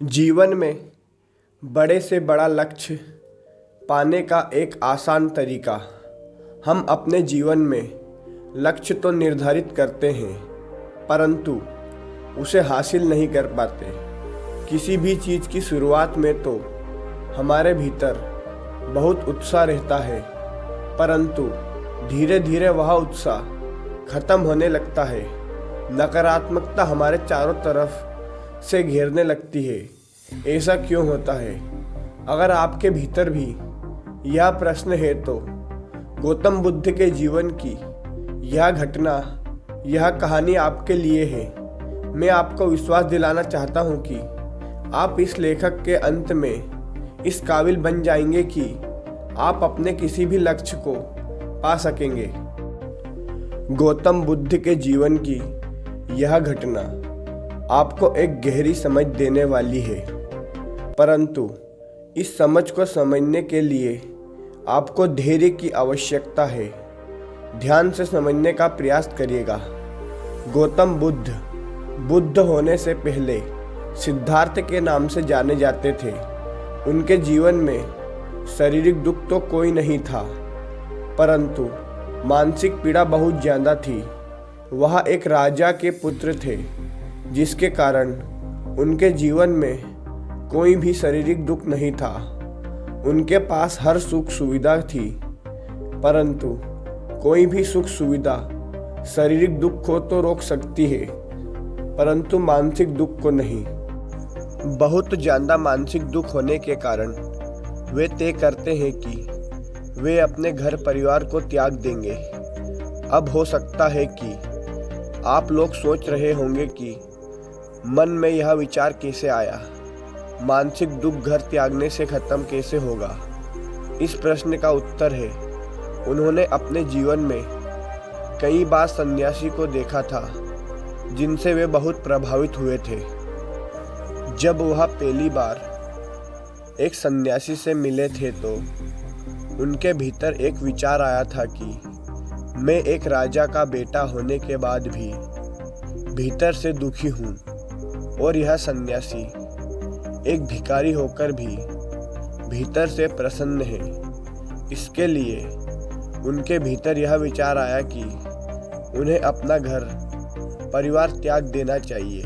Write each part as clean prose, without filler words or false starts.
जीवन में बड़े से बड़ा लक्ष्य पाने का एक आसान तरीका। हम अपने जीवन में लक्ष्य तो निर्धारित करते हैं, परंतु उसे हासिल नहीं कर पाते। किसी भी चीज़ की शुरुआत में तो हमारे भीतर बहुत उत्साह रहता है, परंतु धीरे धीरे वह उत्साह खत्म होने लगता है। नकारात्मकता हमारे चारों तरफ से घेरने लगती है। ऐसा क्यों होता है? अगर आपके भीतर भी यह प्रश्न है तो गौतम बुद्ध के जीवन की यह घटना, यह कहानी आपके लिए है। मैं आपको विश्वास दिलाना चाहता हूँ कि आप इस लेखक के अंत में इस काबिल बन जाएंगे कि आप अपने किसी भी लक्ष्य को पा सकेंगे। गौतम बुद्ध के जीवन की यह घटना आपको एक गहरी समझ देने वाली है, परंतु इस समझ को समझने के लिए आपको धैर्य की आवश्यकता है। ध्यान से समझने का प्रयास करिएगा। गौतम बुद्ध होने से पहले सिद्धार्थ के नाम से जाने जाते थे। उनके जीवन में शारीरिक दुख तो कोई नहीं था, परंतु मानसिक पीड़ा बहुत ज़्यादा थी। वह एक राजा के पुत्र थे, जिसके कारण उनके जीवन में कोई भी शारीरिक दुख नहीं था। उनके पास हर सुख सुविधा थी, परंतु कोई भी सुख सुविधा शारीरिक दुख को तो रोक सकती है, परंतु मानसिक दुख को नहीं। बहुत ज़्यादा मानसिक दुख होने के कारण वे तय करते हैं कि वे अपने घर परिवार को त्याग देंगे। अब हो सकता है कि आप लोग सोच रहे होंगे कि मन में यह विचार कैसे आया, मानसिक दुख घर त्यागने से खत्म कैसे होगा? इस प्रश्न का उत्तर है, उन्होंने अपने जीवन में कई बार सन्यासी को देखा था जिनसे वे बहुत प्रभावित हुए थे। जब वह पहली बार एक सन्यासी से मिले थे तो उनके भीतर एक विचार आया था कि मैं एक राजा का बेटा होने के बाद भी भीतर से दुखी हूँ, और यह सन्यासी एक भिखारी होकर भी भीतर से प्रसन्न है। इसके लिए उनके भीतर यह विचार आया कि उन्हें अपना घर परिवार त्याग देना चाहिए।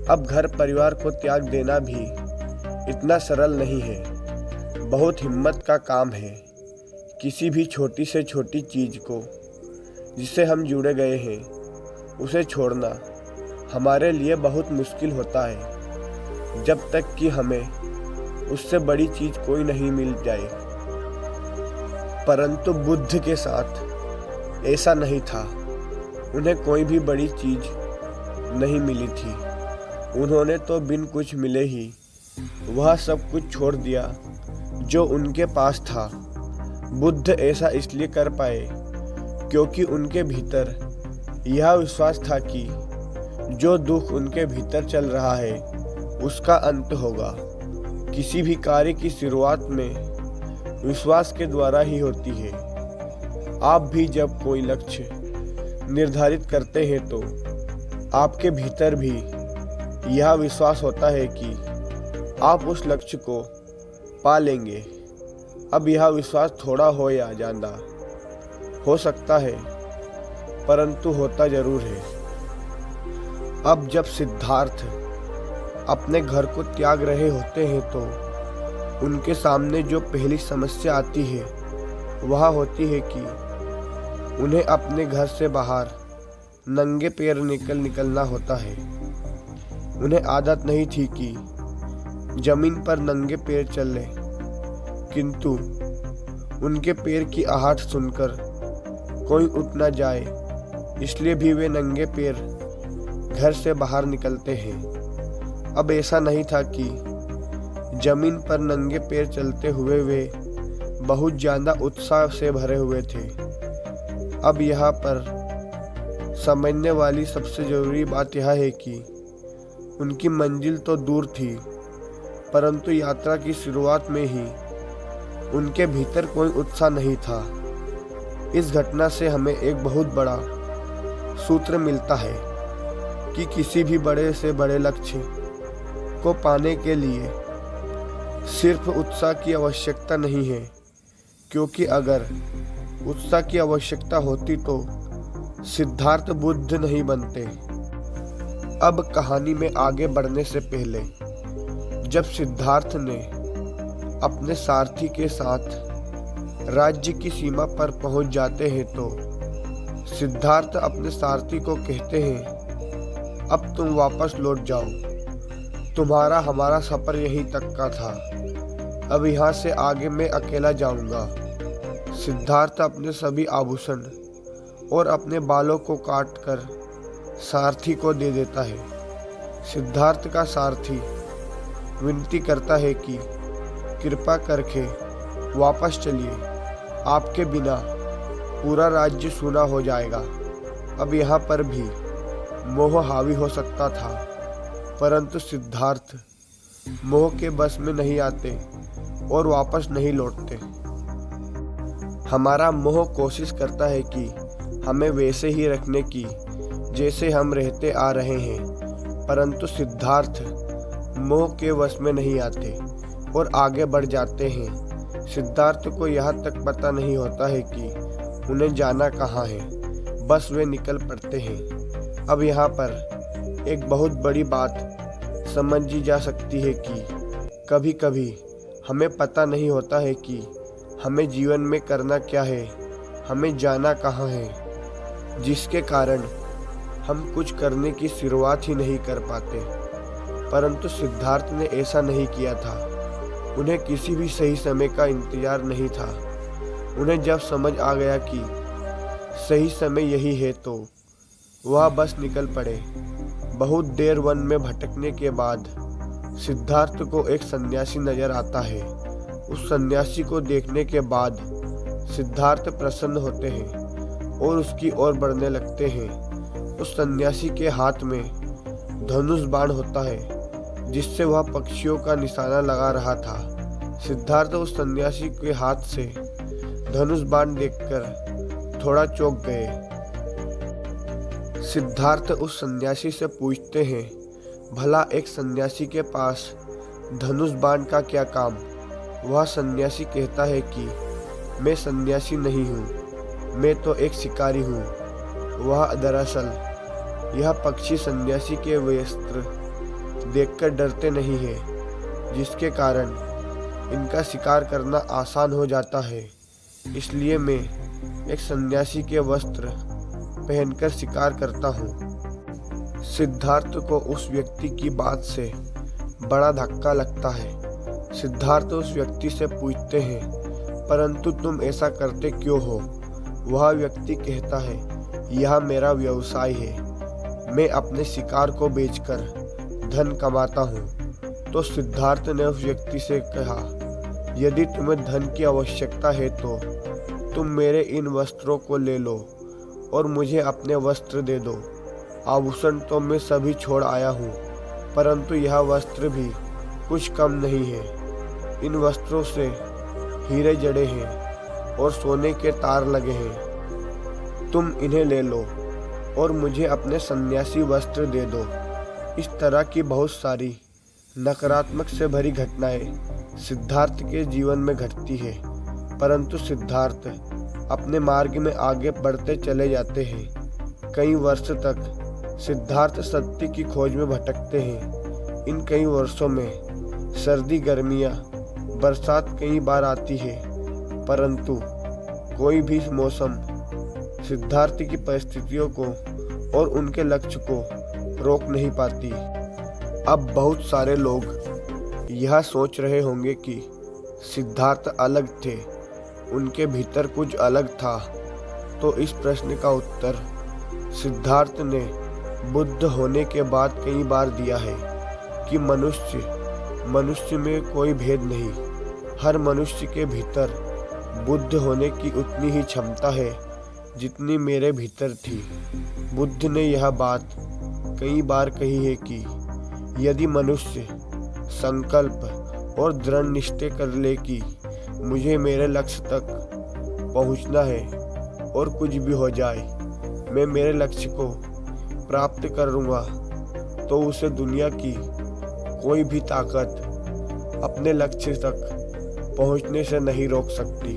अब घर परिवार को त्याग देना भी इतना सरल नहीं है, बहुत हिम्मत का काम है। किसी भी छोटी से छोटी चीज़ को जिससे हम जुड़े गए हैं उसे छोड़ना हमारे लिए बहुत मुश्किल होता है, जब तक कि हमें उससे बड़ी चीज़ कोई नहीं मिल जाए। परंतु बुद्ध के साथ ऐसा नहीं था। उन्हें कोई भी बड़ी चीज़ नहीं मिली थी। उन्होंने तो बिन कुछ मिले ही वह सब कुछ छोड़ दिया जो उनके पास था। बुद्ध ऐसा इसलिए कर पाए क्योंकि उनके भीतर यह विश्वास था कि जो दुख उनके भीतर चल रहा है उसका अंत होगा। किसी भी कार्य की शुरुआत में विश्वास के द्वारा ही होती है। आप भी जब कोई लक्ष्य निर्धारित करते हैं तो आपके भीतर भी यह विश्वास होता है कि आप उस लक्ष्य को पा लेंगे। अब यह विश्वास थोड़ा हो या ज़्यादा हो सकता है, परंतु होता जरूर है। अब जब सिद्धार्थ अपने घर को त्याग रहे होते हैं तो उनके सामने जो पहली समस्या आती है वह होती है कि उन्हें अपने घर से बाहर नंगे पैर निकलना होता है। उन्हें आदत नहीं थी कि जमीन पर नंगे पैर चले, किंतु उनके पैर की आहट सुनकर कोई उठ न जाए, इसलिए भी वे नंगे पैर घर से बाहर निकलते हैं। अब ऐसा नहीं था कि जमीन पर नंगे पैर चलते हुए वे बहुत ज़्यादा उत्साह से भरे हुए थे। अब यहाँ पर समझने वाली सबसे ज़रूरी बात यह है कि उनकी मंजिल तो दूर थी, परंतु यात्रा की शुरुआत में ही उनके भीतर कोई उत्साह नहीं था। इस घटना से हमें एक बहुत बड़ा सूत्र मिलता है कि किसी भी बड़े से बड़े लक्ष्य को पाने के लिए सिर्फ उत्साह की आवश्यकता नहीं है, क्योंकि अगर उत्साह की आवश्यकता होती तो सिद्धार्थ बुद्ध नहीं बनते। अब कहानी में आगे बढ़ने से पहले जब सिद्धार्थ ने अपने सारथी के साथ राज्य की सीमा पर पहुंच जाते हैं तो सिद्धार्थ अपने सारथी को कहते हैं, अब तुम वापस लौट जाओ, तुम्हारा हमारा सफर यहीं तक का था, अब यहाँ से आगे मैं अकेला जाऊंगा। सिद्धार्थ अपने सभी आभूषण और अपने बालों को काटकर सारथी को दे देता है। सिद्धार्थ का सारथी विनती करता है कि कृपा करके वापस चलिए, आपके बिना पूरा राज्य सूना हो जाएगा। अब यहाँ पर भी मोह हावी हो सकता था, परंतु सिद्धार्थ मोह के बस में नहीं आते और वापस नहीं लौटते। हमारा मोह कोशिश करता है कि हमें वैसे ही रखने की जैसे हम रहते आ रहे हैं, परंतु सिद्धार्थ मोह के वश में नहीं आते और आगे बढ़ जाते हैं। सिद्धार्थ को यहाँ तक पता नहीं होता है कि उन्हें जाना कहाँ है, बस वे निकल पड़ते हैं। अब यहाँ पर एक बहुत बड़ी बात समझी जा सकती है कि कभी कभी हमें पता नहीं होता है कि हमें जीवन में करना क्या है, हमें जाना कहाँ है, जिसके कारण हम कुछ करने की शुरुआत ही नहीं कर पाते। परंतु सिद्धार्थ ने ऐसा नहीं किया था। उन्हें किसी भी सही समय का इंतजार नहीं था। उन्हें जब समझ आ गया कि सही समय यही है तो वह बस निकल पड़े। बहुत देर वन में भटकने के बाद सिद्धार्थ को एक सन्यासी नजर आता है। उस सन्यासी को देखने के बाद सिद्धार्थ प्रसन्न होते हैं और उसकी ओर बढ़ने लगते हैं। उस सन्यासी के हाथ में धनुष बाण होता है, जिससे वह पक्षियों का निशाना लगा रहा था। सिद्धार्थ उस सन्यासी के हाथ से धनुष बाण देखकर थोड़ा चौंक गए। सिद्धार्थ उस सन्यासी से पूछते हैं, भला एक सन्यासी के पास धनुष बाण का क्या काम? वह सन्यासी कहता है कि मैं सन्यासी नहीं हूँ, मैं तो एक शिकारी हूँ। वह दरअसल यह पक्षी सन्यासी के वस्त्र देखकर डरते नहीं हैं, जिसके कारण इनका शिकार करना आसान हो जाता है। इसलिए मैं एक सन्यासी के वस्त्र पहनकर शिकार करता हूँ। सिद्धार्थ को उस व्यक्ति की बात से बड़ा धक्का लगता है। सिद्धार्थ उस व्यक्ति से पूछते हैं, परंतु तुम ऐसा करते क्यों हो? वह व्यक्ति कहता है, यह मेरा व्यवसाय है, मैं अपने शिकार को बेचकर धन कमाता हूँ। तो सिद्धार्थ ने उस व्यक्ति से कहा, यदि तुम्हें धन की आवश्यकता है तो तुम मेरे इन वस्त्रों को ले लो और मुझे अपने वस्त्र दे दो। आभूषण तो मैं सभी छोड़ आया हूँ, परंतु यह वस्त्र भी कुछ कम नहीं है। इन वस्त्रों से हीरे जड़े हैं और सोने के तार लगे हैं। तुम इन्हें ले लो और मुझे अपने सन्यासी वस्त्र दे दो। इस तरह की बहुत सारी नकारात्मक से भरी घटनाएं सिद्धार्थ के जीवन में घटती है, परंतु सिद्धार्थ अपने मार्ग में आगे बढ़ते चले जाते हैं। कई वर्ष तक सिद्धार्थ सत्य की खोज में भटकते हैं। इन कई वर्षों में सर्दी, गर्मियाँ, बरसात कई बार आती है, परंतु कोई भी मौसम सिद्धार्थ की परिस्थितियों को और उनके लक्ष्य को रोक नहीं पाती। अब बहुत सारे लोग यह सोच रहे होंगे कि सिद्धार्थ अलग थे, उनके भीतर कुछ अलग था। तो इस प्रश्न का उत्तर सिद्धार्थ ने बुद्ध होने के बाद कई बार दिया है कि मनुष्य में कोई भेद नहीं। हर मनुष्य के भीतर बुद्ध होने की उतनी ही क्षमता है जितनी मेरे भीतर थी। बुद्ध ने यह बात कई बार कही है कि यदि मनुष्य संकल्प और दृढ़ निश्चय कर ले कि मुझे मेरे लक्ष्य तक पहुंचना है और कुछ भी हो जाए मैं मेरे लक्ष्य को प्राप्त करूंगा, तो उसे दुनिया की कोई भी ताकत अपने लक्ष्य तक पहुंचने से नहीं रोक सकती।